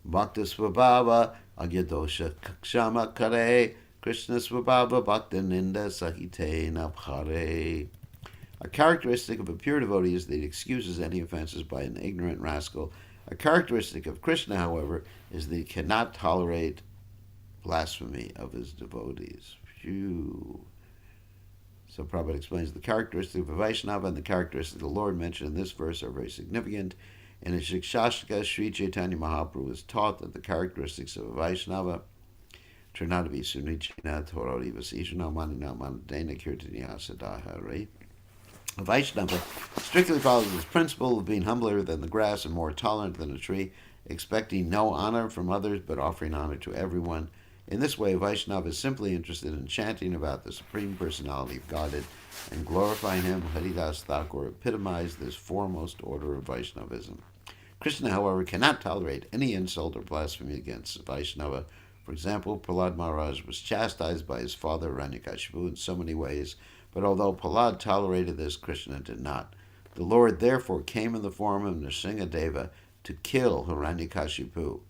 Bhakta Svabhava Agyadosha Kakshama Kare Krishna Svabhava Bhakta Ninda Sahite Nabhare. A characteristic of a pure devotee is that he excuses any offenses by an ignorant rascal. A characteristic of Krishna, however, is that he cannot tolerate blasphemy of his devotees. Phew. So Prabhupada explains the characteristic of a Vaishnava and the characteristic of the Lord mentioned in this verse are very significant. In his Shikshashtika, Sri Caitanya Mahaprabhu is taught that the characteristics of a Vaishnava, Trinadavi Sunichina Torori Vasishana Manina Manadena Kirtaniya Sadahari. A Vaishnava strictly follows this principle of being humbler than the grass and more tolerant than a tree, expecting no honor from others but offering honor to everyone. In this way, Vaishnava is simply interested in chanting about the Supreme Personality of Godhead and glorifying Him. Haridas Thakur epitomized this foremost order of Vaishnavism. Krishna, however, cannot tolerate any insult or blasphemy against Vaishnava. For example, Prahlad Maharaj was chastised by his father Hiranyakashipu in so many ways, but although Prahlad tolerated this, Krishna did not. The Lord therefore came in the form of Nrsingadeva to kill Hiranyakashipu.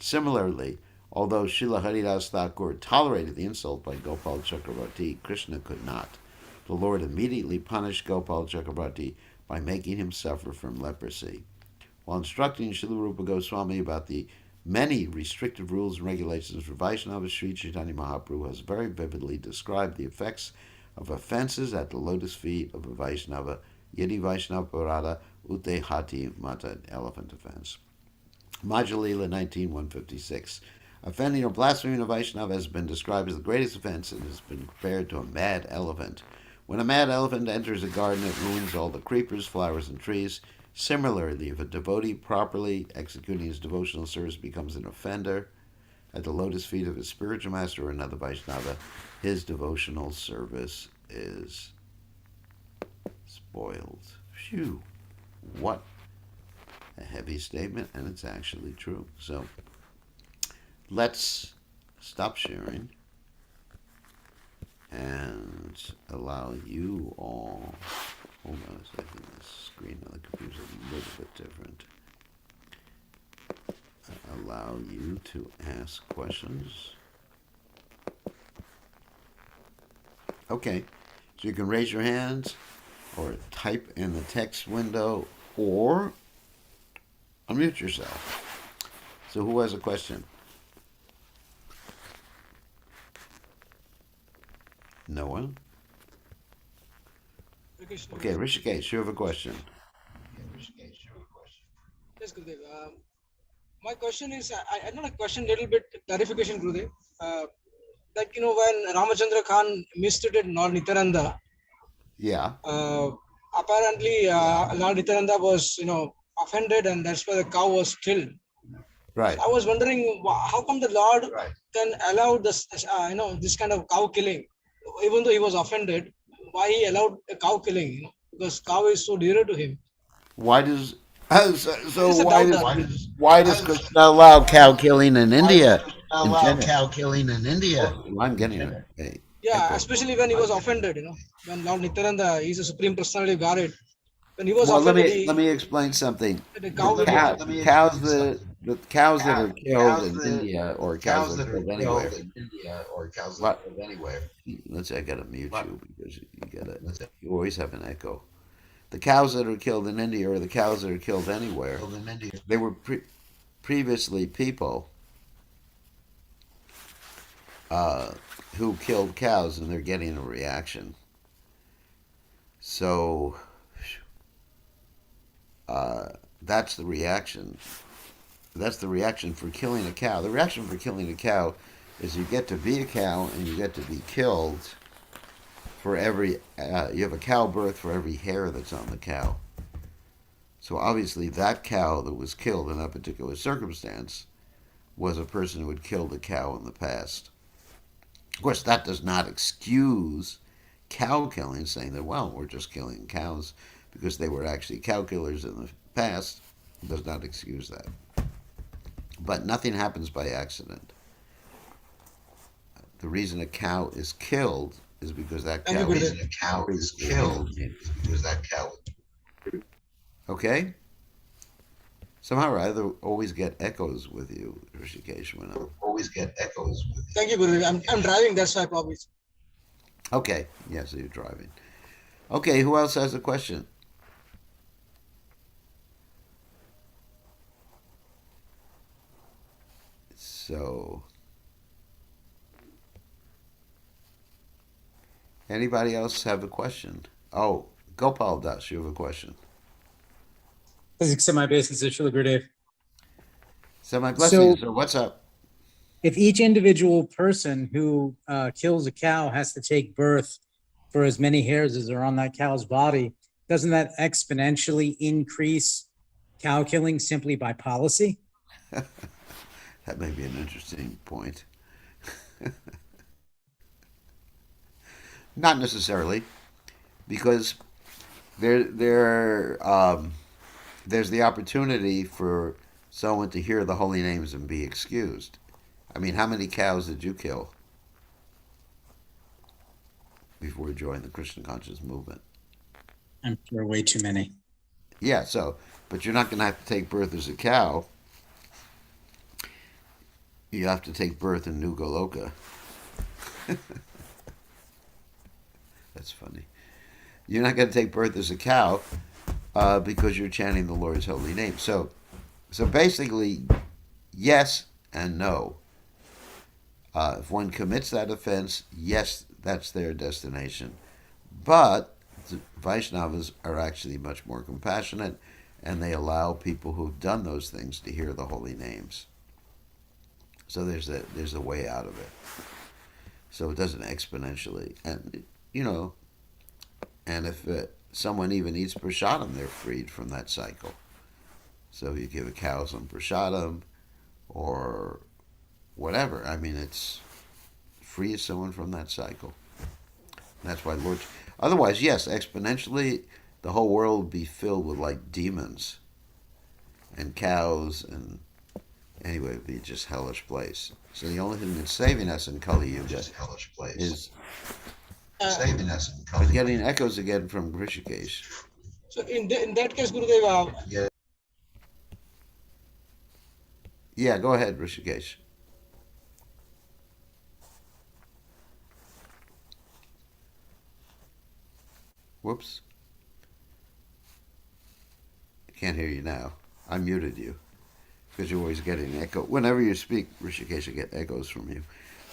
Similarly, although Srila Haridas Thakur tolerated the insult by Gopal Chakravarti, Krishna could not. The Lord immediately punished Gopal Chakravarti by making him suffer from leprosy. While instructing Srila Rupa Goswami about the many restrictive rules and regulations for Vaishnavas, Sri Caitanya Mahaprabhu has very vividly described the effects of offenses at the lotus feet of a Vaishnava, Yedi Vaishnava Parada, Ute Hati Mata, elephant offense. Majalila 19:156. Offending or blaspheming a Vaishnava has been described as the greatest offense and has been compared to a mad elephant. When a mad elephant enters a garden, it ruins all the creepers, flowers, and trees. Similarly, if a devotee properly executing his devotional service becomes an offender, at the lotus feet of his spiritual master or another Vaishnava, his devotional service is spoiled. Phew, what a heavy statement, and it's actually true. So let's stop sharing and allow you all. Hold on a second. This screen on the computer is a little bit different. Allow you to ask questions. Okay, so you can raise your hands or type in the text window or unmute yourself. So who has a question? No one? Okay, Rishikesh, you have a question. Yes, Gurudev. My question is, I know a question, little bit clarification, Gurudev. Like, when Ramachandra Khan mistreated Lord Nityananda, Yeah, uh, apparently Lord Nityananda was, offended, and that's why the cow was killed. So right. I was wondering, how come the Lord can allow this, this kind of cow killing, even though he was offended? Why he allowed a cow killing? Because cow is so dear to him. Why does so It's a why doubt. does why does Krishna allow cow killing in India in Allow general? cow killing in India. Well, I'm getting a Yeah, echo. especially when he was offended, when Lord Nityananda, he's a supreme personality of Godhead. When he was Well, offended, let he me explain something. the The cow will be cow killed. Let me cows explain something. the cows that are killed Cows in that India or cows cows that are that are killed killed anywhere. in India or cows that are What? killed anywhere. Let's say I gotta mute What? you because you always have an echo. The cows that are killed in India or the cows that are killed anywhere. Killed in India. They were previously people uh, who killed cows, and they're getting a reaction. So uh, that's the reaction. That's the reaction for killing a cow. The reaction for killing a cow is you get to be a cow and you get to be killed for every. You have a cow birth for every hair that's on the cow. So obviously, that cow that was killed in that particular circumstance was a person who had killed a cow in the past. Of course, that does not excuse cow killing, saying that, well, we're just killing cows because they were actually cow killers in the past. It does not excuse that. But nothing happens by accident. The reason a cow is killed is because that Thank you, cow The was Gurudev. reason a cow is previously a killed human being. is because that cow. Okay? Somehow or other, always get echoes with you, Rishikesh, when I'm. Always get echoes with Thank you, Gurudev. I'm driving, that's why probably. Okay, yeah, so you're driving. Okay, who else has a question? So, anybody else have a question? Oh, Gopal Das, you have a question. Please accept my obeisance, Srila Gurudev. So, my blessings, So, sir. What's up? if each individual person who kills a cow has to take birth for as many hairs as are on that cow's body, doesn't that exponentially increase cow killing simply by policy? That may be an interesting point. Not necessarily, because there there's the opportunity for someone to hear the holy names and be excused. I mean, how many cows did you kill before you joined the Christian conscious movement? I'm sure way too many. Yeah, so, but you're not going to have to take birth as a cow. You have to take birth in New Goloka. That's funny. You're not going to take birth as a cow because you're chanting the Lord's holy name. So basically, yes and no. If one commits that offense, yes, that's their destination. But the Vaishnavas are actually much more compassionate, and they allow people who've done those things to hear the holy names. So there's a way out of it. So it doesn't exponentially, and you know, and if someone even eats prasadam, they're freed from that cycle. So you give a cow some prasadam, or whatever. I mean, it's free someone from that cycle. That's why Lord. Otherwise, yes, exponentially, the whole world would be filled with like demons and cows, and anyway, it'd be just hellish place. So the only thing that's saving us in Kali Yuga Just hellish place. is Saving us in Kali. getting echoes again from Rishikesh. So in that case, Gurudev, Yeah. Yeah, go ahead, Rishikesh. Whoops. I can't hear you now. I muted you because you're always getting an echo. Whenever you speak, Rishikesh, I get echoes from you.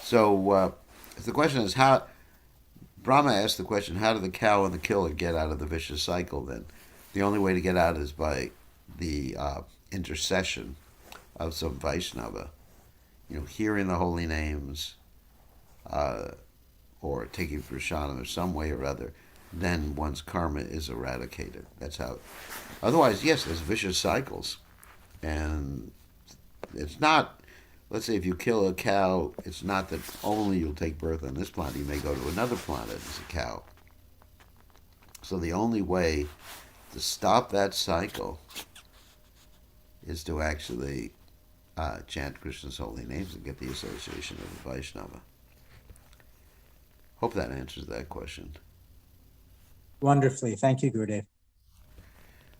So if the question is how, Brahma asked the question, how do the cow and the killer get out of the vicious cycle then? The only way to get out is by the intercession of some Vaishnava. Hearing the holy names or taking prasadam or some way or other, then one's karma is eradicated. That's how. Otherwise, yes, there's vicious cycles. And it's not, let's say if you kill a cow, it's not that only you'll take birth on this planet, you may go to another planet as a cow. So the only way to stop that cycle is to actually chant Krishna's holy names and get the association of the Vaishnava. Hope that answers that question. Wonderfully. Thank you, Gurudev.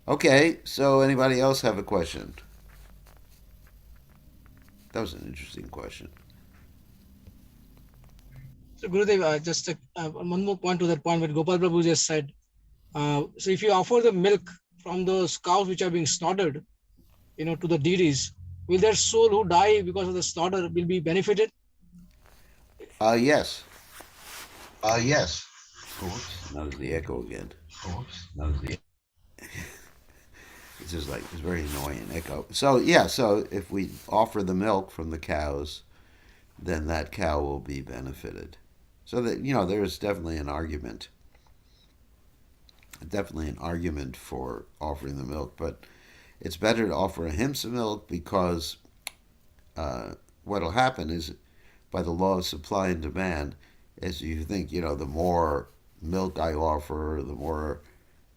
Okay, so anybody else have a question? That was an interesting question. so Gurudev, just one more point to that point what Gopal Prabhu just said. So if you offer the milk from those cows which are being slaughtered, to the deities, will their soul who die because of the slaughter will be benefited? Yes. Yes. Oops, now there's the echo again. Oops. It's just like, it's very annoying echo. So yeah, so if we offer the milk from the cows, then that cow will be benefited. So that, there's definitely an argument. Definitely an argument for offering the milk, but it's better to offer ahimsa milk because what'll happen is by the law of supply and demand, as you think, the more milk I offer, the more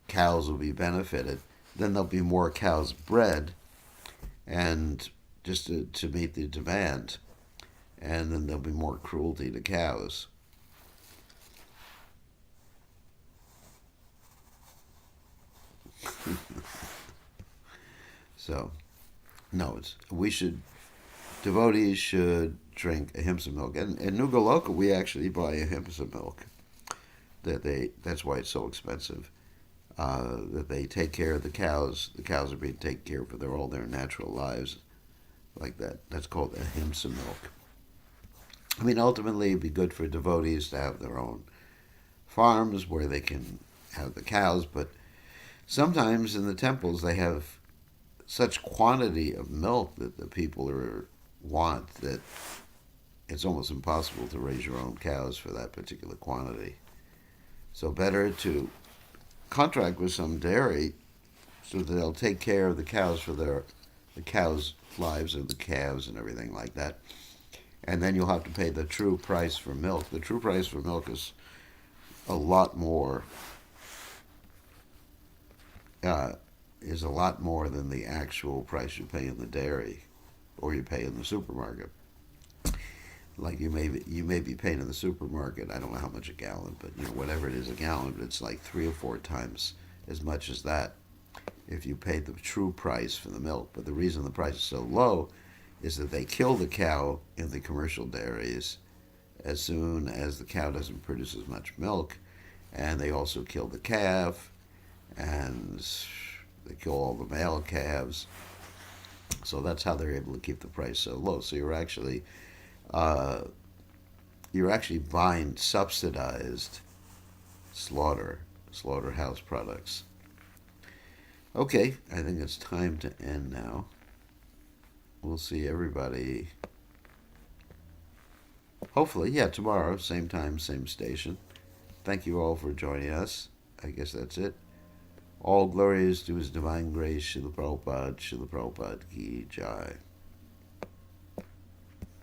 cows will be benefited. Then there'll be more cows bred, and just to meet the demand, and then there'll be more cruelty to cows. So, no, devotees should drink ahimsa milk. And in Nugaloka, we actually buy ahimsa milk. That's why it's so expensive. That they take care of the cows. The cows are being taken care of for all their natural lives, like that. That's called ahimsa milk. I mean, ultimately, it'd be good for devotees to have their own farms where they can have the cows, but sometimes in the temples they have such quantity of milk that the people want that it's almost impossible to raise your own cows for that particular quantity. So better to contract with some dairy so that they'll take care of the cows for the cows' lives and the calves and everything like that. And then you'll have to pay the true price for milk. The true price for milk is a lot more than the actual price you pay in the dairy or you pay in the supermarket. Like you may be paying in the supermarket, I don't know how much a gallon, but whatever it is a gallon, it's like 3 or 4 times as much as that if you paid the true price for the milk. But the reason the price is so low is that they kill the cow in the commercial dairies as soon as the cow doesn't produce as much milk, and they also kill the calf, and they kill all the male calves. So that's how they're able to keep the price so low. So you're actually buying subsidized slaughterhouse products. Okay, I think it's time to end now. We'll see everybody, hopefully, tomorrow, same time, same station. Thank you all for joining us. I guess that's it. All glory is to His divine grace. Srila Prabhupada ki Jai.